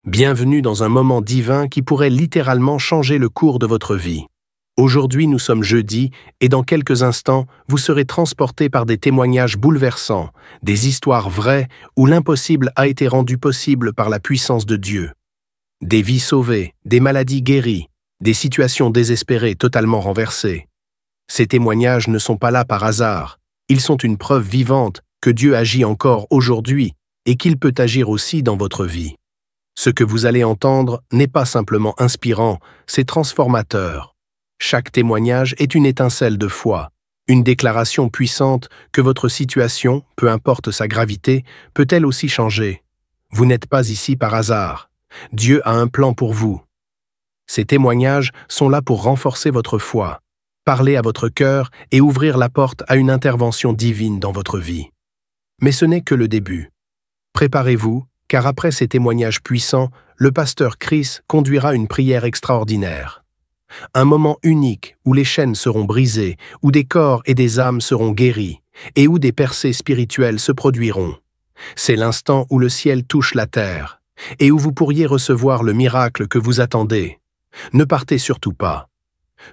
Bienvenue dans un moment divin qui pourrait littéralement changer le cours de votre vie. Aujourd'hui, nous sommes jeudi et dans quelques instants, vous serez transportés par des témoignages bouleversants, des histoires vraies où l'impossible a été rendu possible par la puissance de Dieu. Des vies sauvées, des maladies guéries, des situations désespérées totalement renversées. Ces témoignages ne sont pas là par hasard. Ils sont une preuve vivante que Dieu agit encore aujourd'hui et qu'il peut agir aussi dans votre vie. Ce que vous allez entendre n'est pas simplement inspirant, c'est transformateur. Chaque témoignage est une étincelle de foi, une déclaration puissante que votre situation, peu importe sa gravité, peut elle aussi changer. Vous n'êtes pas ici par hasard. Dieu a un plan pour vous. Ces témoignages sont là pour renforcer votre foi, parler à votre cœur et ouvrir la porte à une intervention divine dans votre vie. Mais ce n'est que le début. Préparez-vous, car après ces témoignages puissants, le pasteur Chris conduira une prière extraordinaire. Un moment unique où les chaînes seront brisées, où des corps et des âmes seront guéris, et où des percées spirituelles se produiront. C'est l'instant où le ciel touche la terre, et où vous pourriez recevoir le miracle que vous attendez. Ne partez surtout pas.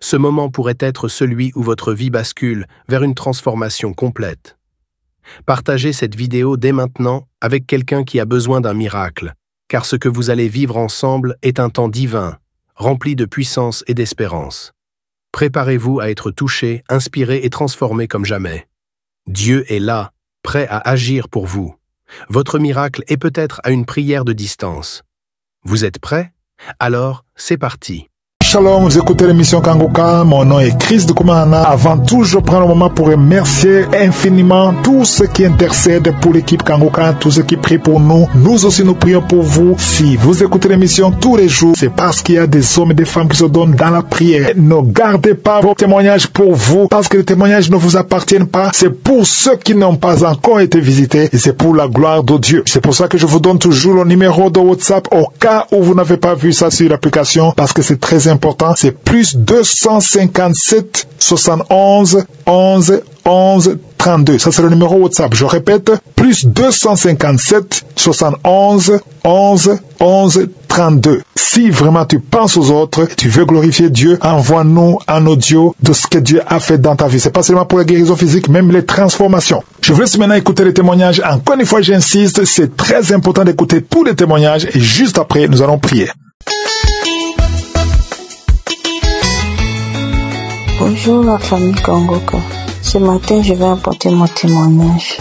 Ce moment pourrait être celui où votre vie bascule vers une transformation complète. Partagez cette vidéo dès maintenant avec quelqu'un qui a besoin d'un miracle, car ce que vous allez vivre ensemble est un temps divin, rempli de puissance et d'espérance. Préparez-vous à être touché, inspiré et transformé comme jamais. Dieu est là, prêt à agir pour vous. Votre miracle est peut-être à une prière de distance. Vous êtes prêts? Alors, c'est parti. Shalom, vous écoutez l'émission Kanguka, mon nom est Chris de Koumana. Avant tout, je prends le moment pour remercier infiniment tous ceux qui intercèdent pour l'équipe Kanguka, tous ceux qui prient pour nous. Nous aussi, nous prions pour vous. Si vous écoutez l'émission tous les jours, c'est parce qu'il y a des hommes et des femmes qui se donnent dans la prière. Ne gardez pas vos témoignages pour vous, parce que les témoignages ne vous appartiennent pas. C'est pour ceux qui n'ont pas encore été visités et c'est pour la gloire de Dieu. C'est pour ça que je vous donne toujours le numéro de WhatsApp au cas où vous n'avez pas vu ça sur l'application, parce que c'est très important. C'est plus 257 71 11 11 32. Ça, c'est le numéro WhatsApp. Je répète, plus 257 71 11 11 32. Si vraiment tu penses aux autres, tu veux glorifier Dieu, envoie-nous un audio de ce que Dieu a fait dans ta vie. C'est pas seulement pour la guérison physique, même les transformations. Je vous laisse maintenant écouter les témoignages. Encore une fois, j'insiste, c'est très important d'écouter tous les témoignages et juste après, nous allons prier. Bonjour la famille Kanguka. Ce matin, je vais apporter mon témoignage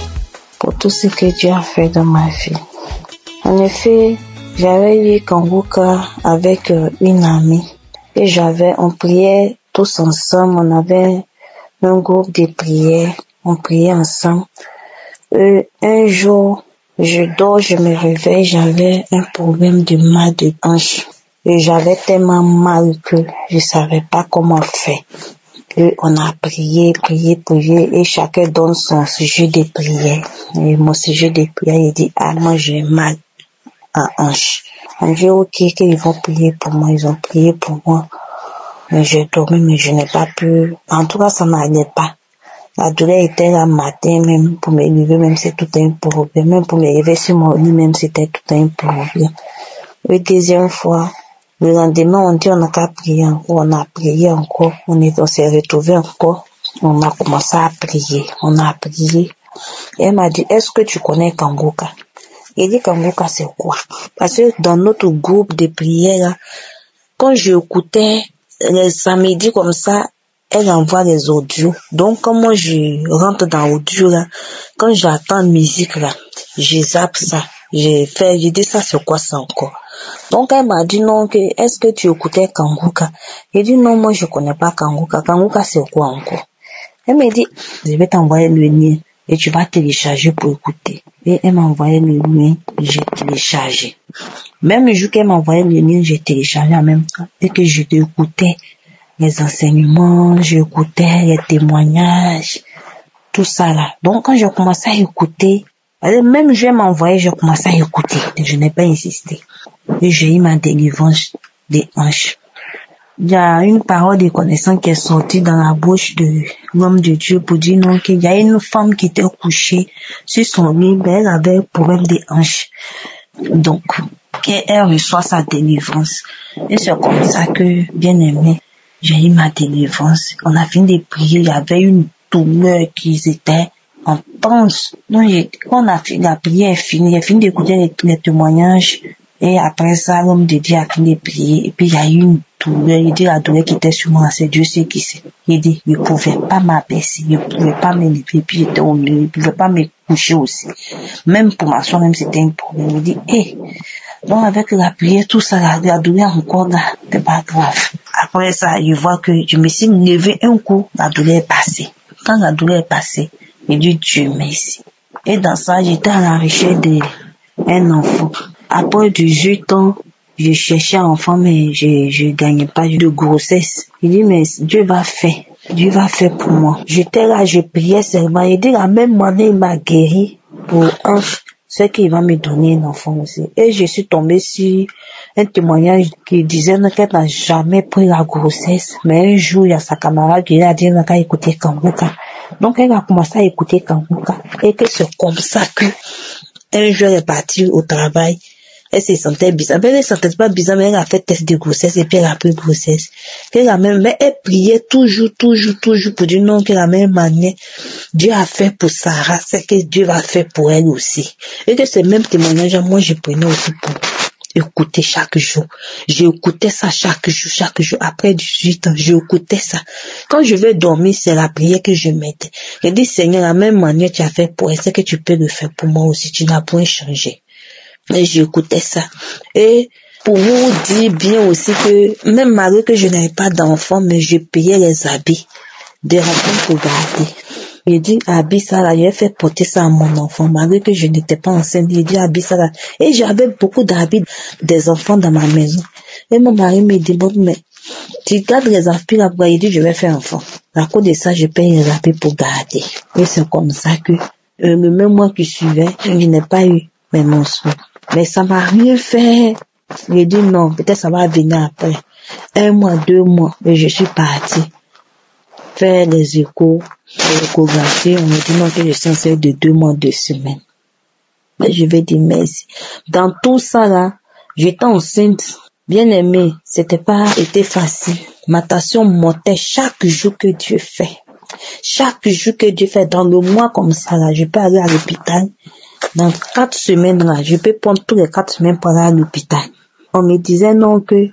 pour tout ce que Dieu a fait dans ma vie. En effet, j'avais eu Kanguka avec une amie et on priait tous ensemble. On avait un groupe de prière, on priait ensemble. Un jour, je dors, je me réveille, j'avais un problème de mal de hanche. Et j'avais tellement mal que je savais pas comment faire. Et on a prié, et chacun donne son sujet de prière. Et mon sujet de prière, il dit, moi j'ai mal à hanche. On dit, ok, qu'ils vont prier pour moi, ils ont prié pour moi. Mais j'ai dormi, mais je n'ai pas pu, en tout cas, ça m'allait pas. La douleur était là matin, même pour me lever, même c'est tout un problème. Même pour me lever sur mon lit, même c'était tout un problème. La deuxième fois, le lendemain, on dit on n'a qu'à prier encore, on a prié encore, on s'est retrouvés encore, on a commencé à prier, on a prié. Et elle m'a dit, est-ce que tu connais Kanguka? Il dit, Kanguka c'est quoi? Parce que dans notre groupe de prière, là, quand j'écoutais les samedis comme ça, elle envoie des audios. Donc, quand moi je rentre dans l'audio là, quand j'entends musique là, je zappe ça. Je dis ça c'est quoi ça encore? Donc elle m'a dit non, est-ce que tu écoutais Kanguka? J'ai dit non, moi je connais pas Kanguka. Kanguka c'est quoi encore? Elle m'a dit, je vais t'envoyer le lien et tu vas télécharger pour écouter. Et elle m'a envoyé le lien, j'ai téléchargé. Même le jour qu'elle m'a envoyé le lien, j'ai téléchargé en même temps. Et que je écoutais les enseignements, j'écoutais les témoignages, tout ça là. Donc quand j'ai commencé à écouter, même je m'a envoyé, j'ai commencé à écouter. Je n'ai pas insisté. Et j'ai eu ma délivrance des hanches. Il y a une parole de connaissance qui est sortie dans la bouche de l'homme de Dieu pour dire non, qu'il y a une femme qui était couchée sur son lit, elle avait un problème des hanches. Donc, qu'elle reçoit sa délivrance. Et c'est comme ça que, bien aimé, j'ai eu ma délivrance. On a fini de prier, il y avait une douleur qui était intense. Donc, quand la prière est finie, j'ai fini d'écouter les témoignages. Et après ça, l'homme de Dieu a fini de prier. Et puis, il y a eu une douleur. Il dit la douleur qui était sur moi, c'est Dieu sait qui c'est. Il dit, il ne pouvait pas m'abaisser, il ne pouvait pas me lever. Puis, j'étais au milieu, il ne pouvait pas me coucher aussi. Même pour ma soeur, même c'était un problème. Il dit, donc avec la prière, tout ça, la douleur encore là, c'est pas grave. Après ça, je vois que je me suis levé un coup, la douleur est passée. Quand la douleur est passée, je dis Dieu merci. Et dans ça, j'étais à la recherche d'un enfant. Après 18 ans, je cherchais un enfant, mais je gagnais pas de grossesse. Il dit, mais Dieu va faire. Dieu va faire pour moi. J'étais là, je priais seulement. Il dit, la même année, il m'a guéri pour c'est qu'il va me donner un enfant aussi. Et je suis tombée sur un témoignage qui disait qu'elle n'a jamais pris la grossesse. Mais un jour, il y a sa camarade qui a dit qu'elle a écouté Kanguka. Donc, elle a commencé à écouter Kanguka. Et que c'est comme ça que un jour, elle est partie au travail. Elle se sentait bizarre. Mais elle ne se sentait pas bizarre, mais elle a fait test de grossesse et puis elle a pris grossesse. Mais elle priait toujours pour dire non, que la même manière Dieu a fait pour Sarah, c'est que Dieu va faire pour elle aussi. Et que ce même témoignage, moi je prenais aussi pour écouter chaque jour. J'écoutais ça chaque jour. Après 18 ans, j'écoutais ça. Quand je vais dormir, c'est la prière que je mettais. Je dis, Seigneur, la même manière que tu as fait pour elle, c'est que tu peux le faire pour moi aussi. Tu n'as point changé. Et j'écoutais ça. Et pour vous dire bien aussi que, même malgré que je n'avais pas d'enfant, mais je payais les habits des enfants pour garder. Il dit, habille ça là, j'ai fait porter ça à mon enfant, malgré que je n'étais pas enceinte. Il dit, habille ça là. Et j'avais beaucoup d'habits des enfants dans ma maison. Et mon mari me dit, bon, mais tu gardes les habits là, il dit, je vais faire enfant. À cause de ça, je paye les habits pour garder. Et c'est comme ça que, le même mois qui suivait, je n'ai pas eu mes mensonges. Mais ça m'a rien fait. J'ai dit non, peut-être ça va venir après. 1 mois, 2 mois, et je suis partie faire les échos, l'échographie. On me dit non, que je suis enceinte de 2 mois, 2 semaines. Mais je vais dire merci. Dans tout ça là, j'étais enceinte, bien aimée. C'était pas été facile. Ma tension montait chaque jour que Dieu fait. Chaque jour que Dieu fait, dans le mois comme ça là, je peux aller à l'hôpital. Dans 4 semaines là, je peux prendre tous les 4 semaines pour aller à l'hôpital. On me disait non que,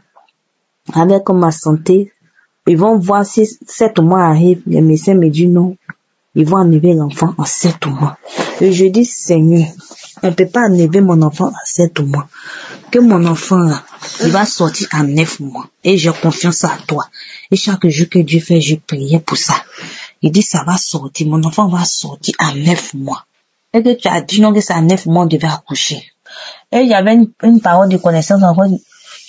avec ma santé, ils vont voir si 7 mois arrivent. Les médecins me disent non, ils vont enlever l'enfant en 7 mois. Et je dis, Seigneur, on ne peut pas enlever mon enfant à 7 mois. Que mon enfant là, il va sortir à 9 mois. Et j'ai confiance à toi. Et chaque jour que Dieu fait, je priais pour ça. Il dit, ça va sortir, mon enfant va sortir à 9 mois. Et que tu as dit non que c'est à 9 mois on devait accoucher. Et il y avait une parole de connaissance encore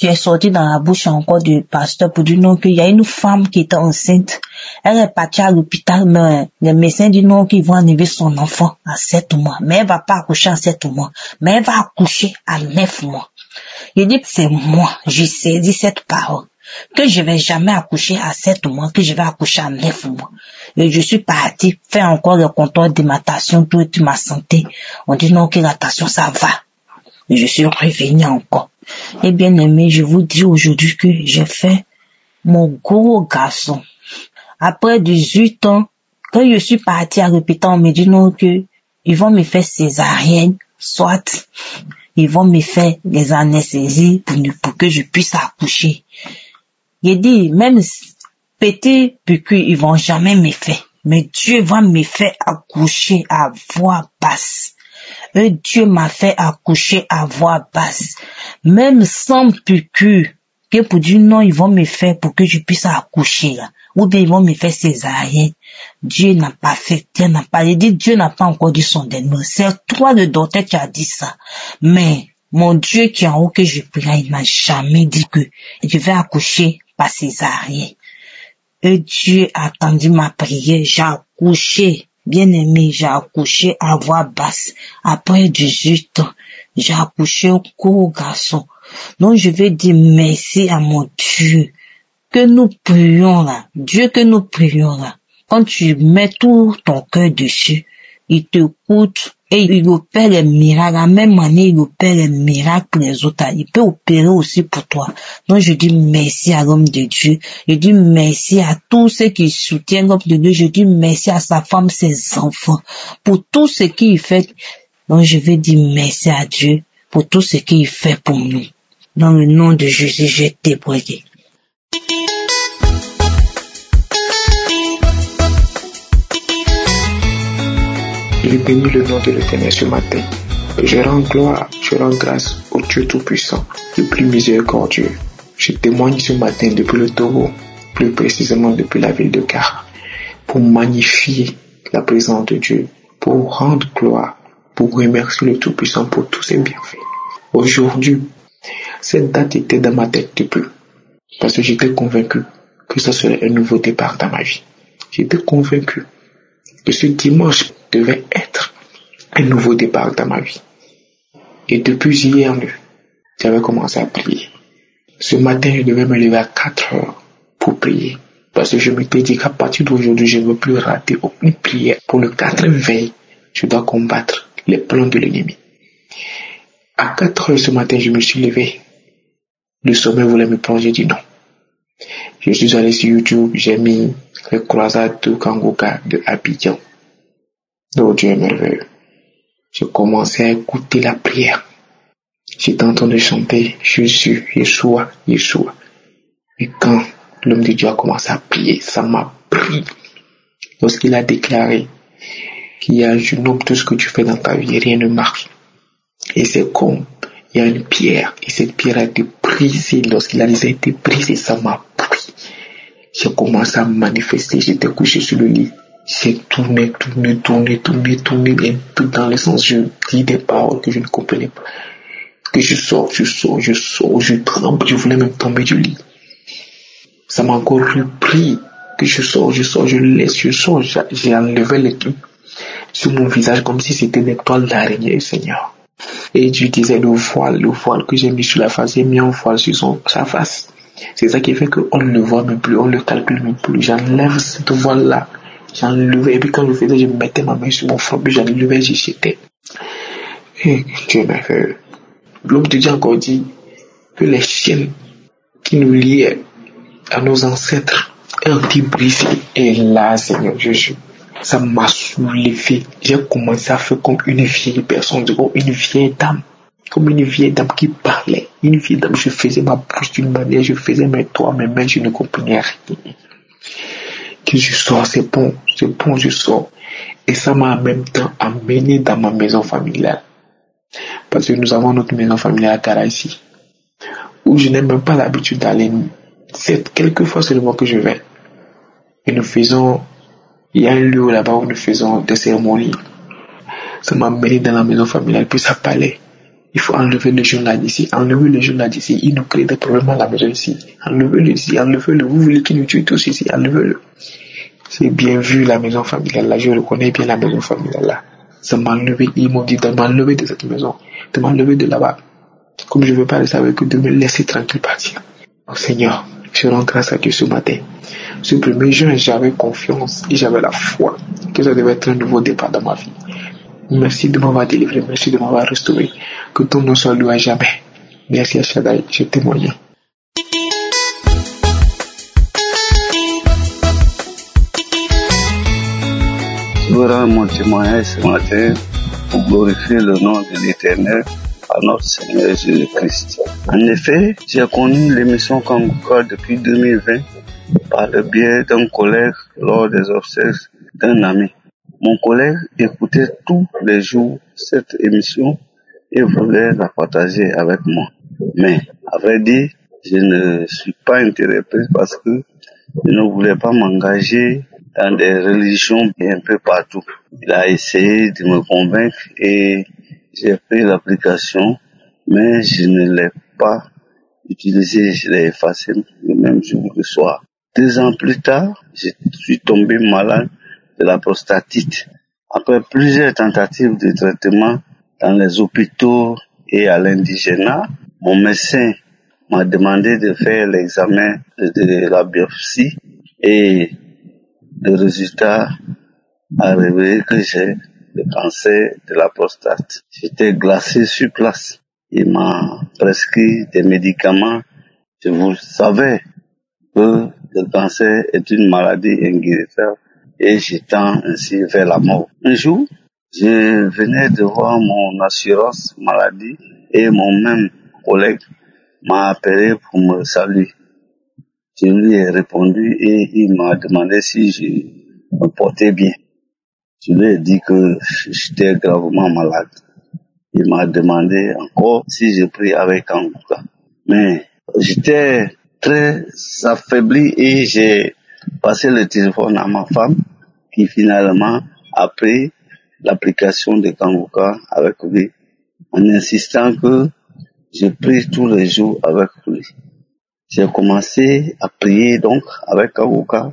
qui est sortie dans la bouche encore du pasteur pour dire non qu'il y a une femme qui était enceinte. Elle est partie à l'hôpital, mais les médecins disent non qu'ils vont enlever son enfant à 7 mois. Mais elle va pas accoucher à 7 mois. Mais elle va accoucher à 9 mois. Il dit que c'est moi, j'ai saisi cette parole. Que je vais jamais accoucher à 7 mois, que je vais accoucher à 9 mois. Et je suis partie faire encore le contrôle de ma tension, toute ma santé. On dit non que la tension ça va. Et je suis revenue encore. Et bien aimé, je vous dis aujourd'hui que j'ai fait mon gros garçon. Après 18 ans, quand je suis partie à l'hôpital, on me dit non que ils vont me faire césarienne, soit ils vont me faire des anesthésies pour que je puisse accoucher. J'ai dit, même petit piqûre, ils vont jamais me faire. Mais Dieu va me faire accoucher à voix basse. Et Dieu m'a fait accoucher à voix basse. Même sans piqûre, que pour dire non, ils vont me faire pour que je puisse accoucher là. Ou bien ils vont me faire césarienne. Dieu n'a pas fait, Dieu n'a pas dit, Dieu n'a pas encore dit son dernier. C'est toi le docteur qui a dit ça. Mais mon Dieu qui est en haut que je prie, il n'a jamais dit que je vais accoucher par césarienne. Et Dieu a attendu ma prière, j'ai accouché. Bien aimé, j'ai accouché à voix basse. Après 18 ans, j'ai accouché au gros garçon. Donc je vais dire merci à mon Dieu. Que nous prions là. Dieu que nous prions là. Quand tu mets tout ton cœur dessus, il t'écoute Et il opère les miracles. En même manière, il opère les miracles pour les autres. Il peut opérer aussi pour toi. Donc, je dis merci à l'homme de Dieu. Je dis merci à tous ceux qui soutiennent l'homme de Dieu. Je dis merci à sa femme, ses enfants, pour tout ce qu'il fait. Donc, je vais dire merci à Dieu pour tout ce qu'il fait pour nous. Dans le nom de Jésus, j'ai débrouillé. Je bénis le nom de l'Éternel ce matin. Je rends gloire, je rends grâce au Dieu Tout-Puissant, le plus miséricordieux. Je témoigne ce matin depuis le Togo, plus précisément depuis la ville de Car, pour magnifier la présence de Dieu, pour rendre gloire, pour remercier le Tout-Puissant pour tous ses bienfaits. Aujourd'hui, cette date était dans ma tête depuis, parce que j'étais convaincu que ce serait un nouveau départ dans ma vie. J'étais convaincu que ce dimanche devait être un nouveau départ dans ma vie. Et depuis hier, j'avais commencé à prier. Ce matin, je devais me lever à 4 heures pour prier. Parce que je m'étais dit qu'à partir d'aujourd'hui, je ne veux plus rater aucune prière. Pour le 4e veille, je dois combattre les plans de l'ennemi. À 4 heures ce matin, je me suis levé. Le sommeil voulait me prendre, j'ai dit non. Je suis allé sur YouTube, j'ai mis les croisades de Kangoka de Abidjan. Oh Dieu est merveilleux. J'ai commencé à écouter la prière. J'étais en train de chanter Jésus, Yeshua, Yeshua. Et quand l'homme de Dieu a commencé à prier, ça m'a pris. Lorsqu'il a déclaré qu'il y a un homme, tout ce que tu fais dans ta vie, rien ne marche. Et c'est comme il y a une pierre, et cette pierre a été brisée. Lorsqu'il a déjà été brisé, ça m'a pris. J'ai commencé à me manifester, j'étais couché sur le lit. J'ai tourné, un peu dans le sens, je dis des paroles que je ne comprenais pas. Que je sors, je tremble, je voulais même tomber du lit. Ça m'a encore repris, que je sors, je laisse, j'ai enlevé les trucs sur mon visage comme si c'était des toiles d'araignée, Seigneur. Et je disais le voile que j'ai mis sur la face, j'ai mis un voile sur sa face. C'est ça qui fait qu'on ne le voit même plus, on ne le calcule même plus. J'enlève cette voile-là. J'enlevais, et puis quand je faisais, je mettais ma main sur mon front, puis j'enlevais, j'y jetais. Et Dieu m'a fait. L'homme de Dieu a encore dit que les chaînes qui nous liaient à nos ancêtres ont été brisées. Et là, Seigneur Jésus, ça m'a soulevé. J'ai commencé à faire comme une vieille personne, comme une vieille dame qui parlait. Une vieille dame, je faisais ma bouche d'une manière, je faisais mes doigts, mes mains, je ne comprenais rien. Que je sors, c'est bon, je sors. Et ça m'a en même temps amené dans ma maison familiale. Parce que nous avons notre maison familiale à Kara ici, où je n'ai même pas l'habitude d'aller. C'est quelquefois seulement que je vais. Et il y a un lieu là-bas où nous faisons des cérémonies. Ça m'a amené dans la maison familiale, puis ça parlait. Il faut enlever le journal d'ici, il nous crée des problèmes à la maison ici. Enlevez-le, vous voulez qu'il nous tue tous ici, enlevez-le. C'est bien vu la maison familiale là, je reconnais bien la maison familiale là. Ça m'a enlevé, ils m'ont dit de m'enlever de cette maison, de m'enlever de là-bas. Comme je ne veux pas rester avec eux, de me laisser tranquille partir. Oh Seigneur, je rends grâce à Dieu ce matin. Ce 1er juin, j'avais confiance et j'avais la foi que ça devait être un nouveau départ dans ma vie. Merci de m'avoir délivré, merci de m'avoir restauré. Que ton nom soit loué à jamais. Merci à Shaddai, je témoigne. Je veux rendre mon témoignage ce matin pour glorifier le nom de l'Éternel à notre Seigneur Jésus-Christ. En effet, j'ai connu l'émission Kangoka depuis 2020 par le biais d'un collègue lors des obsèques d'un ami. Mon collègue écoutait tous les jours cette émission et voulait la partager avec moi. Mais, à vrai dire, je ne suis pas intéressé parce que je ne voulais pas m'engager dans des religions un peu partout. Il a essayé de me convaincre et j'ai pris l'application, mais je ne l'ai pas utilisée, je l'ai effacée le même jour le soir. 2 ans plus tard, je suis tombé malade de la prostatite. Après plusieurs tentatives de traitement dans les hôpitaux et à l'indigénat, mon médecin m'a demandé de faire l'examen de la biopsie et le résultat a révélé que j'ai le cancer de la prostate. J'étais glacé sur place. Il m'a prescrit des médicaments. Je vous savais que le cancer est une maladie inguérissable et je tends ainsi vers la mort. Un jour, je venais de voir mon assurance maladie et mon même collègue m'a appelé pour me saluer. Je lui ai répondu et il m'a demandé si je me portais bien. Je lui ai dit que j'étais gravement malade. Il m'a demandé encore si je prie avec Kangouka. Mais j'étais très affaibli et j'ai passé le téléphone à ma femme qui finalement a pris l'application de Kangouka avec lui en insistant que je prie tous les jours avec lui. J'ai commencé à prier donc avec Kangouka.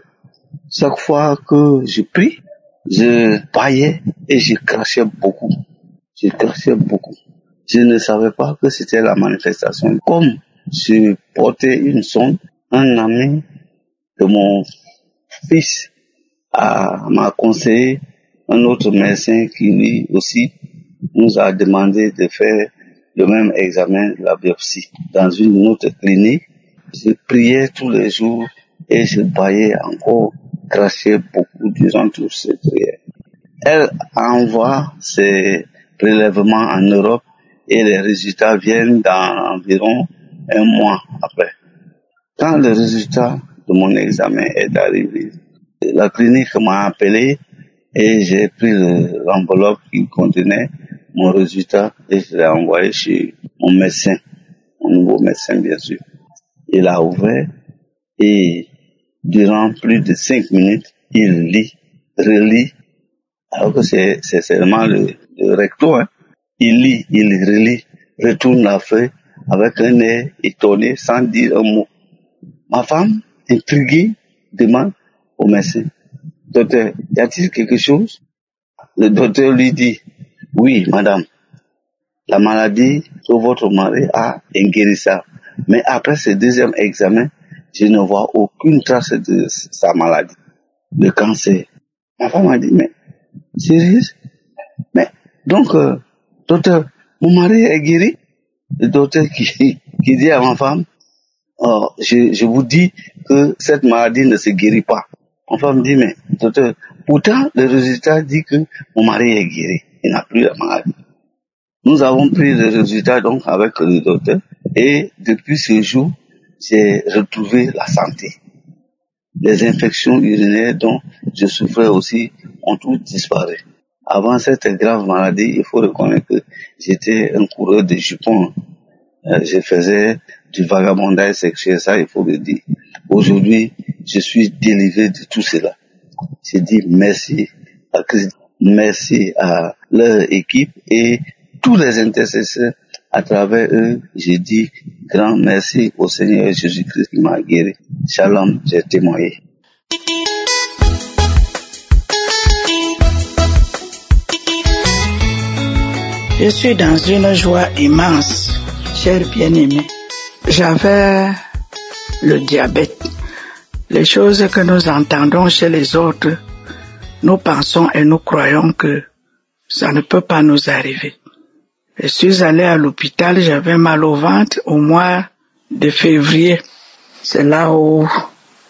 Chaque fois que je prie, je baillais et je crachais beaucoup. Je ne savais pas que c'était la manifestation. Comme je portais une sonde, un ami de mon fils m'a conseillé un autre médecin qui lui aussi nous a demandé de faire le même examen, la biopsie, dans une autre clinique. Je priais tous les jours et je baillais encore, crachais beaucoup durant toutes ces prières. Elle envoie ses prélèvements en Europe et les résultats viennent dans environ un mois après. Quand le résultat de mon examen est arrivé, la clinique m'a appelé et j'ai pris l'enveloppe qui contenait mon résultat et je l'ai envoyé chez mon médecin, mon nouveau médecin bien sûr. Il a ouvert et durant plus de 5 minutes, il lit, relit, alors que c'est seulement le recto, hein. Il lit, il relit, retourne la feuille avec un air étonné sans dire un mot. Ma femme, intriguée, demande au médecin: docteur, y a-t-il quelque chose? Le docteur lui dit: oui, madame, la maladie que votre mari a est guérissable. Mais après ce deuxième examen, je ne vois aucune trace de sa maladie, le cancer. Ma femme a dit: mais, sérieux? Mais, donc, docteur, mon mari est guéri? Le docteur qui dit à ma femme: oh, je vous dis que cette maladie ne se guérit pas. Ma femme dit: mais, docteur, pourtant, le résultat dit que mon mari est guéri. Il n'a plus la maladie. Nous avons pris le résultat donc avec le docteur et depuis ce jour, j'ai retrouvé la santé. Les infections urinaires dont je souffrais aussi ont toutes disparu. Avant cette grave maladie, il faut reconnaître que j'étais un coureur de jupons. Je faisais du vagabondage sexuel, ça il faut le dire. Aujourd'hui, je suis délivré de tout cela. Je dis merci à Christ, merci à leur équipe et tous les intercesseurs. À travers eux, je dis grand merci au Seigneur Jésus-Christ qui m'a guéri. Shalom, j'ai témoigné. Je suis dans une joie immense, cher bien-aimé. J'avais le diabète. Les choses que nous entendons chez les autres, nous pensons et nous croyons que ça ne peut pas nous arriver. Je suis allé à l'hôpital, j'avais mal au ventre au mois de février. C'est là où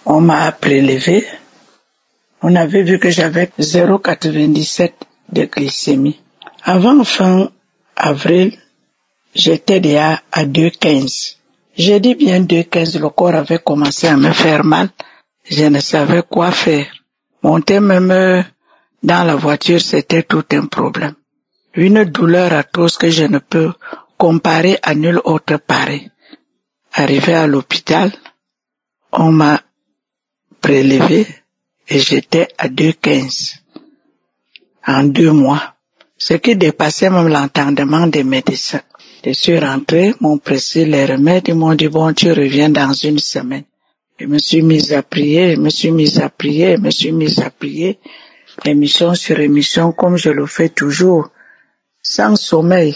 on m'a prélevé. On avait vu que j'avais 0,97 de glycémie. Avant fin avril, j'étais déjà à 2,15. J'ai dit bien 2,15, le corps avait commencé à me faire mal. Je ne savais quoi faire. Monter même dans la voiture, c'était tout un problème. Une douleur atroce que je ne peux comparer à nul autre pareil. Arrivé à l'hôpital, on m'a prélevé et j'étais à 2,15 en 2 mois. Ce qui dépassait même l'entendement des médecins. Je suis rentré, m'ont pressé les remèdes, ils m'ont dit: bon, tu reviens dans une semaine. Je me suis mise à prier, émission sur émission, comme je le fais toujours, sans sommeil.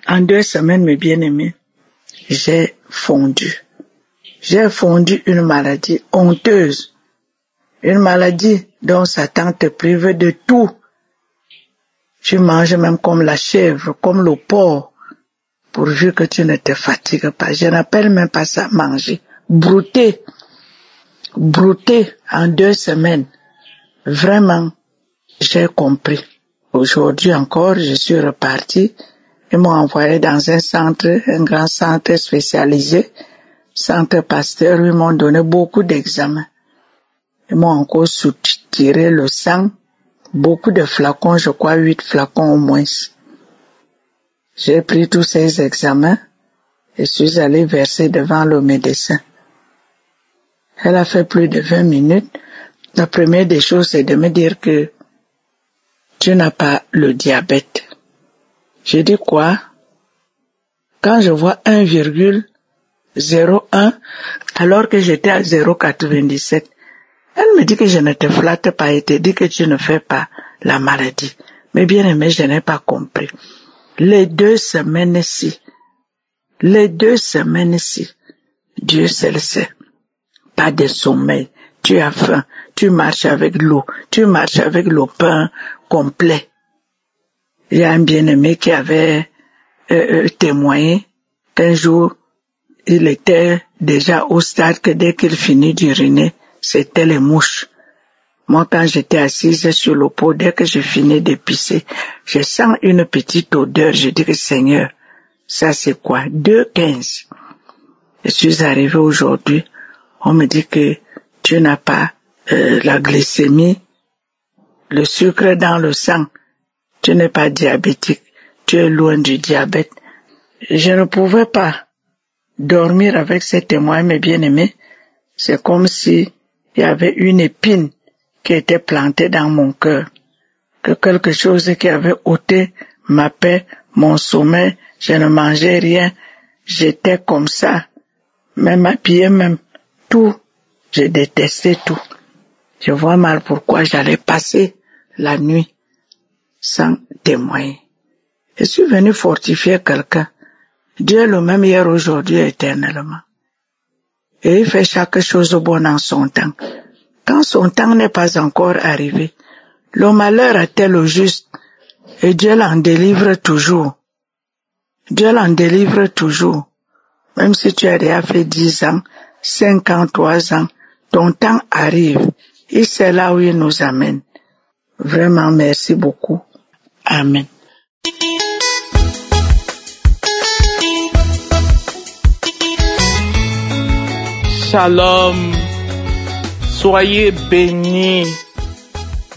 En 2 semaines, mes bien-aimés, j'ai fondu. J'ai fondu une maladie honteuse. Une maladie dont Satan te prive de tout. Tu manges même comme la chèvre, comme le porc, pourvu que tu ne te fatigues pas. Je n'appelle même pas ça manger. Brouter en 2 semaines. Vraiment, j'ai compris. Aujourd'hui encore, je suis reparti. Ils m'ont envoyé dans un grand centre spécialisé, centre Pasteur, où ils m'ont donné beaucoup d'examens. Ils m'ont encore soutiré le sang, beaucoup de flacons, je crois 8 flacons au moins. J'ai pris tous ces examens et suis allé verser devant le médecin. Elle a fait plus de 20 minutes. La première des choses, c'est de me dire que tu n'as pas le diabète. J'ai dit quoi? Quand je vois 1,01 alors que j'étais à 0,97, elle me dit que je ne te flatte pas et te dit que tu ne fais pas la maladie. Mais bien aimé, je n'ai pas compris. Les 2 semaines-ci, Dieu seul sait. Pas de sommeil, tu as faim, tu marches avec l'eau, tu marches avec le pain complet. Il y a un bien-aimé qui avait témoigné qu'un jour, il était déjà au stade que dès qu'il finit d'uriner, c'était les mouches. Moi, quand j'étais assise sur le pot, dès que je finis de pisser, je sens une petite odeur. Je dis que Seigneur, ça c'est quoi? 2,15. Je suis arrivée aujourd'hui. On me dit que tu n'as pas la glycémie, le sucre dans le sang. Tu n'es pas diabétique. Tu es loin du diabète. Je ne pouvais pas dormir avec ces témoins, mes bien-aimés. C'est comme si il y avait une épine qui était plantée dans mon cœur. Que quelque chose qui avait ôté ma paix, mon sommeil. Je ne mangeais rien. J'étais comme ça. Même habillé, même. Tout, je détestais tout. Je vois mal pourquoi j'allais passer la nuit sans témoigner. Je suis venu fortifier quelqu'un. Dieu est le même hier, aujourd'hui, éternellement. Et il fait chaque chose bonne en son temps. Quand son temps n'est pas encore arrivé, le malheur atteint le juste et Dieu l'en délivre toujours. Dieu l'en délivre toujours. Même si tu as déjà fait 10 ans, 53 ans, ton temps arrive. Et c'est là où il nous amène. Vraiment, merci beaucoup. Amen. Shalom. Soyez bénis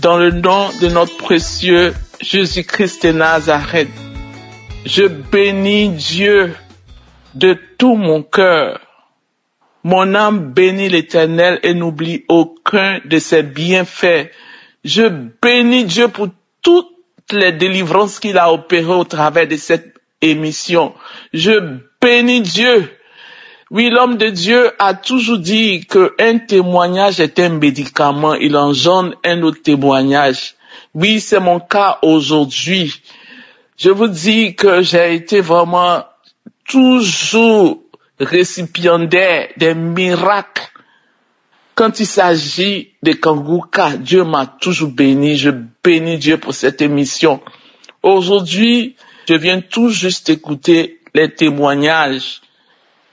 dans le nom de notre précieux Jésus-Christ de Nazareth. Je bénis Dieu de tout mon cœur. Mon âme bénit l'Éternel et n'oublie aucun de ses bienfaits. Je bénis Dieu pour toutes les délivrances qu'il a opérées au travers de cette émission. Je bénis Dieu. Oui, l'homme de Dieu a toujours dit qu'un témoignage est un médicament. Il engendre un autre témoignage. Oui, c'est mon cas aujourd'hui. Je vous dis que j'ai été vraiment toujours récipiendaire des miracles. Quand il s'agit de Kanguka, Dieu m'a toujours béni. Je bénis Dieu pour cette émission. Aujourd'hui, je viens tout juste écouter les témoignages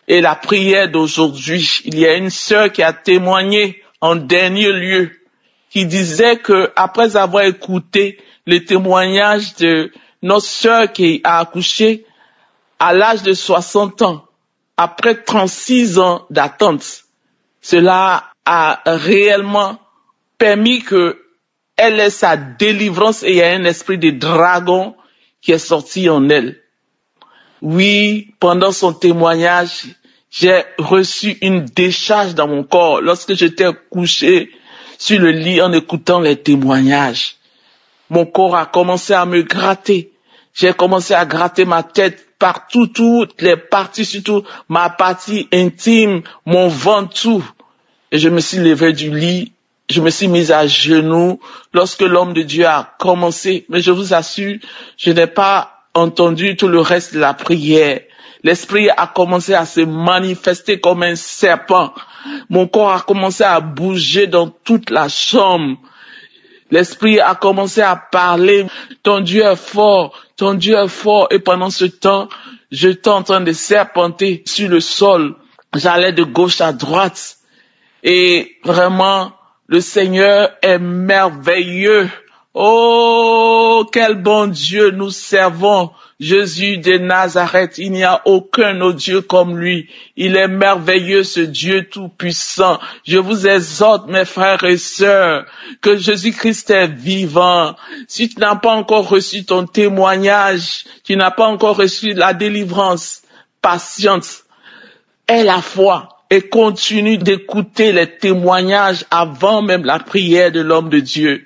et la prière d'aujourd'hui. Il y a une sœur qui a témoigné en dernier lieu, qui disait que après avoir écouté les témoignages de notre sœur qui a accouché à l'âge de 60 ans, après 36 ans d'attente, cela a réellement permis que elle ait sa délivrance et il y a un esprit de dragon qui est sorti en elle. Oui, pendant son témoignage, j'ai reçu une décharge dans mon corps lorsque j'étais couché sur le lit en écoutant les témoignages. Mon corps a commencé à me gratter. J'ai commencé à gratter ma tête partout, toutes les parties, surtout ma partie intime, mon ventre, tout. Et je me suis levé du lit, je me suis mis à genoux lorsque l'homme de Dieu a commencé. Mais je vous assure, je n'ai pas entendu tout le reste de la prière. L'esprit a commencé à se manifester comme un serpent. Mon corps a commencé à bouger dans toute la chambre. L'Esprit a commencé à parler. Ton Dieu est fort, ton Dieu est fort. Et pendant ce temps, j'étais en train de serpenter sur le sol. J'allais de gauche à droite. Et vraiment, le Seigneur est merveilleux. Oh, quel bon Dieu nous servons. Jésus de Nazareth, il n'y a aucun autre Dieu comme lui. Il est merveilleux, ce Dieu tout-puissant. Je vous exhorte, mes frères et sœurs, que Jésus-Christ est vivant. Si tu n'as pas encore reçu ton témoignage, tu n'as pas encore reçu la délivrance, patiente, aie la foi et continue d'écouter les témoignages avant même la prière de l'homme de Dieu.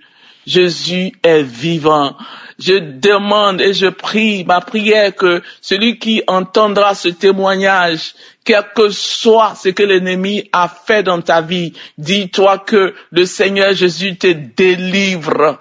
Jésus est vivant. Je demande et je prie, ma prière, que celui qui entendra ce témoignage, quel que soit ce que l'ennemi a fait dans ta vie, dis-toi que le Seigneur Jésus te délivre.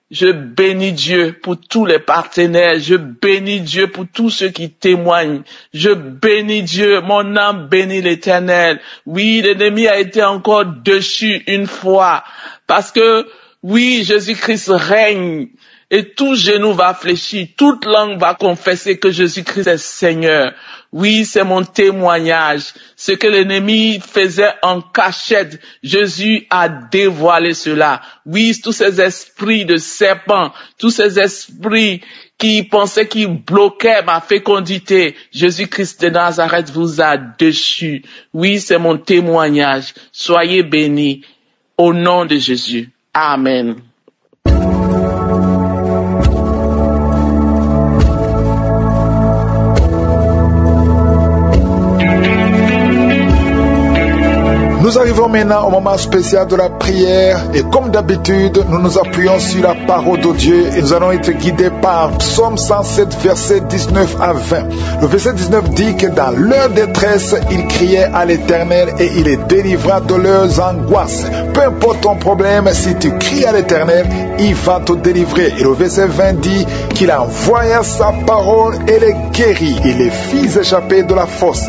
Je bénis Dieu pour tous les partenaires, je bénis Dieu pour tous ceux qui témoignent, je bénis Dieu, mon âme bénit l'Éternel. Oui, l'ennemi a été encore déchu une fois, parce que oui, Jésus-Christ règne. Et tout genou va fléchir, toute langue va confesser que Jésus-Christ est Seigneur. Oui, c'est mon témoignage. Ce que l'ennemi faisait en cachette, Jésus a dévoilé cela. Oui, tous ces esprits de serpents, tous ces esprits qui pensaient qu'ils bloquaient ma fécondité, Jésus-Christ de Nazareth vous a déchu. Oui, c'est mon témoignage. Soyez bénis au nom de Jésus. Amen. Nous arrivons maintenant au moment spécial de la prière et comme d'habitude, nous nous appuyons sur la parole de Dieu et nous allons être guidés par Psaume 107, verset 19 à 20. Le verset 19 dit que dans leur détresse, ils criaient à l'Éternel et il les délivra de leurs angoisses. Peu importe ton problème, si tu cries à l'Éternel, il va te délivrer. Et le verset 20 dit qu'il envoya sa parole et les guérit. Il les fit échapper de la fosse.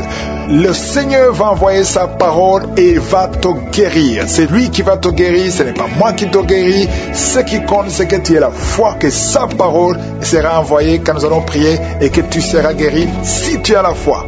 Le Seigneur va envoyer sa parole et il va te guérir. C'est lui qui va te guérir, ce n'est pas moi qui te guéris. Ce qui compte, c'est que tu aies la foi que sa parole sera envoyée quand nous allons prier et que tu seras guéri si tu as la foi.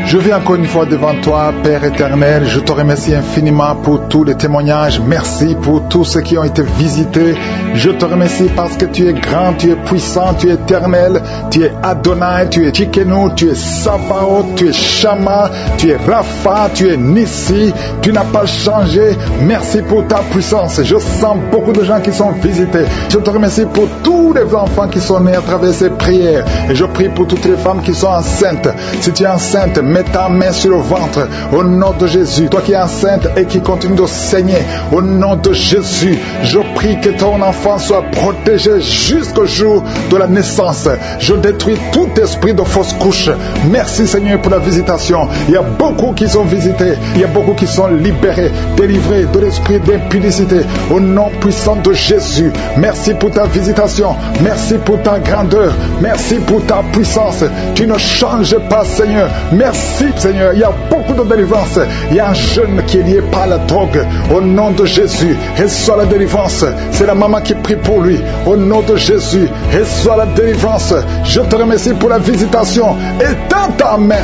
Je viens encore une fois devant toi, Père éternel. Je te remercie infiniment pour tous les témoignages. Merci pour tous ceux qui ont été visités. Je te remercie parce que tu es grand, tu es puissant, tu es éternel, tu es Adonai, tu es Tchikenu, tu es Sabaoth, tu es Shama, tu es Rapha, tu es Nissi. Tu n'as pas changé. Merci pour ta puissance. Je sens beaucoup de gens qui sont visités. Je te remercie pour tous les enfants qui sont nés à travers ces prières. Et je prie pour toutes les femmes qui sont enceintes. Si tu es enceinte, mets ta main sur le ventre au nom de Jésus. Toi qui es enceinte et qui continue de saigner, au nom de Jésus, je prie que ton enfant soit protégé jusqu'au jour de la naissance. Je détruis tout esprit de fausse couche. Merci Seigneur pour la visitation. Il y a beaucoup qui sont visités, il y a beaucoup qui sont libérés, délivrés de l'esprit d'impudicité au nom puissant de Jésus. Merci pour ta visitation, merci pour ta grandeur, merci pour ta puissance. Tu ne changes pas Seigneur. Merci Seigneur, il y a beaucoup de délivrance. Il y a un jeune qui est lié par la drogue. Au nom de Jésus, reçois la délivrance. C'est la maman qui prie pour lui. Au nom de Jésus, reçois la délivrance. Je te remercie pour la visitation. Étends ta main.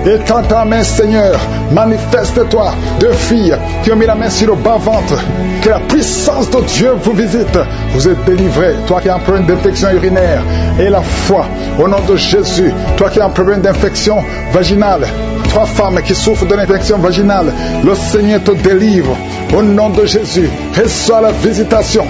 Étends ta main Seigneur. Manifeste-toi. Deux filles qui ont mis la main sur le bas-ventre. Que la puissance de Dieu vous visite. Vous êtes délivrés. Toi qui as un problème d'infection urinaire. Et la foi. Au nom de Jésus. Toi qui as un problème d'infection vaginale. Trois femmes qui souffrent de l'infection vaginale. Le Seigneur te délivre. Au nom de Jésus. Reçois la visitation.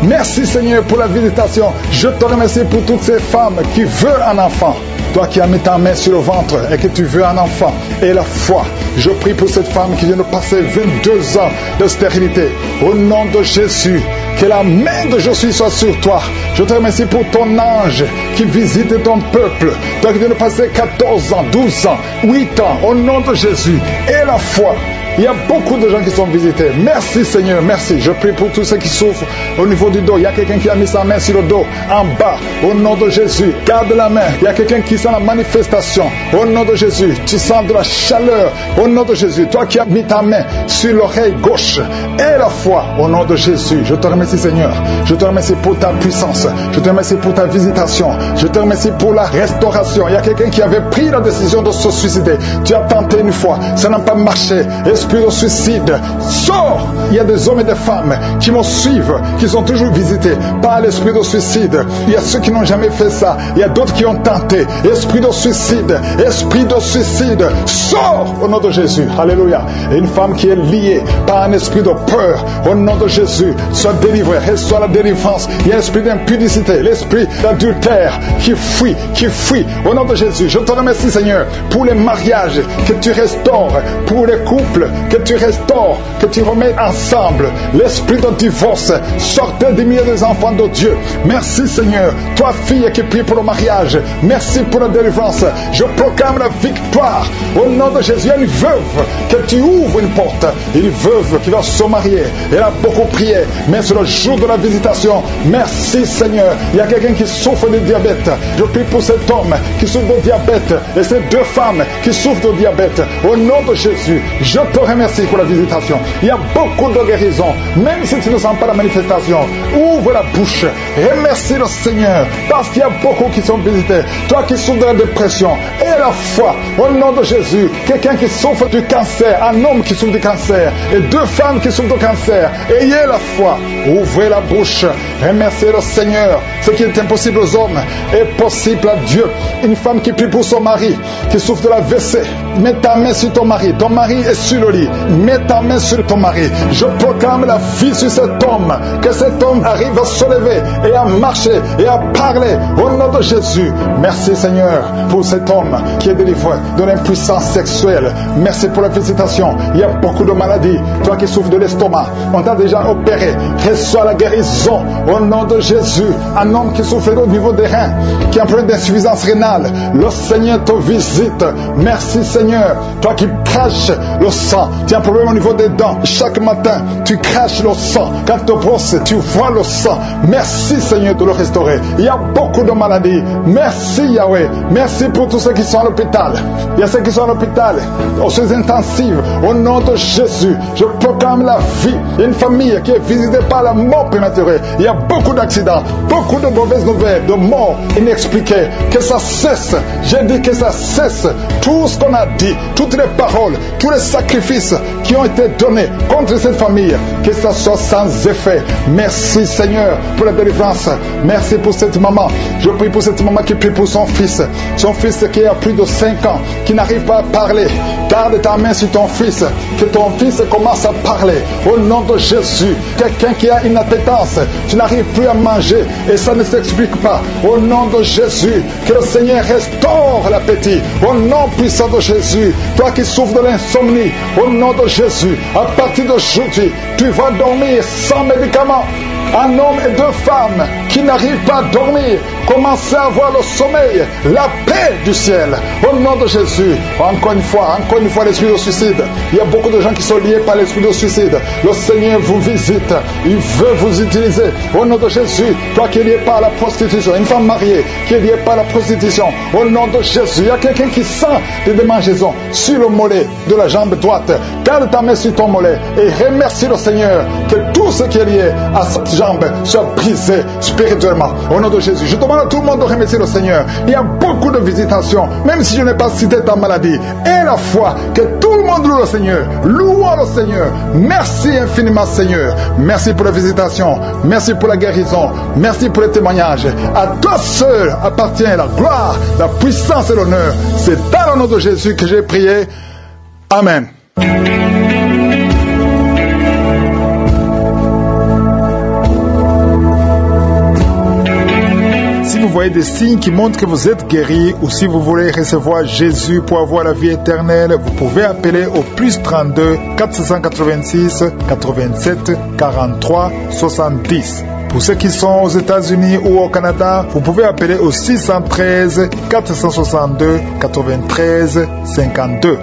Merci Seigneur pour la visitation. Je te remercie pour toutes ces femmes qui veulent un enfant. Toi qui as mis ta main sur le ventre et que tu veux un enfant et la foi, je prie pour cette femme qui vient de passer 22 ans de stérilité. Au nom de Jésus, Que la main de Jésus soit sur toi. Je te remercie pour ton ange qui visite ton peuple. Toi qui viens de passer 14 ans, 12 ans, 8 ans, au nom de Jésus. Et la foi. Il y a beaucoup de gens qui sont visités. Merci Seigneur, merci. Je prie pour tous ceux qui souffrent au niveau du dos. Il y a quelqu'un qui a mis sa main sur le dos, en bas, au nom de Jésus. Garde la main. Il y a quelqu'un qui sent la manifestation. Au nom de Jésus, tu sens de la chaleur. Au nom de Jésus, toi qui as mis ta main sur l'oreille gauche. Et la foi, au nom de Jésus. Je te remercie Seigneur. Je te remercie pour ta puissance. Je te remercie pour ta visitation. Je te remercie pour la restauration. Il y a quelqu'un qui avait pris la décision de se suicider. Tu as tenté une fois. Ça n'a pas marché. Esprit de suicide, sors! Il y a des hommes et des femmes qui me suivent, qui sont toujours visités par l'esprit de suicide. Il y a ceux qui n'ont jamais fait ça. Il y a d'autres qui ont tenté. Esprit de suicide, sors au nom de Jésus. Alléluia. Et une femme qui est liée par un esprit de peur, au nom de Jésus, soit délivrée, reçoit la délivrance. Il y a l'esprit d'impudicité, l'esprit d'adultère qui fuit. Au nom de Jésus, je te remercie Seigneur pour les mariages que tu restaures, pour les couples que tu restaures, que tu remets ensemble. L'esprit de divorce, sortez des milieux des enfants de Dieu. Merci Seigneur. Toi fille qui prie pour le mariage, merci pour la délivrance. Je proclame la victoire au nom de Jésus. Il y a une veuve que tu ouvres une porte, une veuve qui va se marier. Elle a beaucoup prié, mais c'est le jour de la visitation. Merci Seigneur. Il y a quelqu'un qui souffre de diabète. Je prie pour cet homme qui souffre de diabète et ces deux femmes qui souffrent de diabète. Au nom de Jésus, je te remercie pour la visitation. Il y a beaucoup de guérisons. Même si tu ne sens pas la manifestation, ouvre la bouche. Remercie le Seigneur parce qu'il y a beaucoup qui sont visités. Toi qui souffres de la dépression, et la foi au nom de Jésus. Quelqu'un qui souffre du cancer, un homme qui souffre du cancer et deux femmes qui souffrent du cancer. Ayez la foi. Ouvrez la bouche. Remerciez le Seigneur. Ce qui est impossible aux hommes est possible à Dieu. Une femme qui prie pour son mari qui souffre de la WC. Mets ta main sur ton mari. Ton mari est sur le lit. Mets ta main sur ton mari. Je proclame la vie sur cet homme. Que cet homme arrive à se lever et à marcher et à parler au nom de Jésus. Merci Seigneur pour cet homme qui est délivré de l'impuissance sexuelle. Merci pour la visitation. Il y a beaucoup de maladies. Toi qui souffres de l'estomac, on t'a déjà opéré. Reçois la guérison au nom de Jésus. Un homme qui souffre au niveau des reins, qui a un problème d'insuffisance rénale, le Seigneur te visite. Merci Seigneur. Toi qui craches le sang, tu as un problème au niveau des dents. Chaque matin, tu craches le sang. Quand tu te brosses, tu vois le sang. Merci Seigneur de le restaurer. Il y a beaucoup de maladies. Merci Yahweh. Merci pour tous ceux qui sont à l'hôpital. Il y a ceux qui sont à l'hôpital, aux soins intensives. Au nom de Jésus, je proclame la vie. Il y a une famille qui est visitée par la mort prématurée. Il y a beaucoup d'accidents, beaucoup de mauvaises nouvelles, de morts inexpliquées. Que ça cesse. J'ai dit que ça cesse. Tout ce qu'on a dit, toutes les paroles, tous les sacrifices qui ont été donnés contre cette famille, que ça soit sans effet. Merci Seigneur pour la délivrance. Merci pour cette maman. Je prie pour cette maman qui prie pour son fils qui a plus de 5 ans, qui n'arrive pas à parler. Garde ta main sur ton fils, que ton fils commence à parler au nom de Jésus. Quelqu'un qui a une appétence, tu n'arrives plus à manger et ça ne s'explique pas. Au nom de Jésus, que le Seigneur restaure l'appétit. Au nom puissant de Jésus, toi qui souffres de l'insomnie, au nom de Jésus, à partir d'aujourd'hui, tu vas dormir sans médicaments. Un homme et deux femmes qui n'arrivent pas à dormir, commencez à avoir le sommeil, la paix du ciel. Au nom de Jésus, encore une fois, l'esprit de suicide. Il y a beaucoup de gens qui sont liés par l'esprit de suicide. Le Seigneur vous visite, il veut vous utiliser. Au nom de Jésus, toi qui es lié par la prostitution, une femme mariée qui est liée par la prostitution, au nom de Jésus, il y a quelqu'un qui sent des démangeaisons sur le mollet de la jambe droite. Garde ta main sur ton mollet et remercie le Seigneur que tout ce qui est lié à cette jambe soit brisé spirituellement. Au nom de Jésus, je demande à tout le monde de remercier le Seigneur. Il y a beaucoup de visitations, même si je n'ai pas cité ta maladie. Et la foi, que tout le monde loue le Seigneur. Louons le Seigneur. Merci infiniment Seigneur. Merci pour la visitation. Merci pour la guérison. Merci pour les témoignages. À toi seul appartient la gloire, la puissance et l'honneur. C'est dans le nom de Jésus que j'ai prié. Amen. si vous voyez des signes qui montrent que vous êtes guéri ou si vous voulez recevoir Jésus pour avoir la vie éternelle, vous pouvez appeler au plus 32 486 87 43 70. Pour ceux qui sont aux États-Unis ou au Canada, vous pouvez appeler au 613 462 93 52.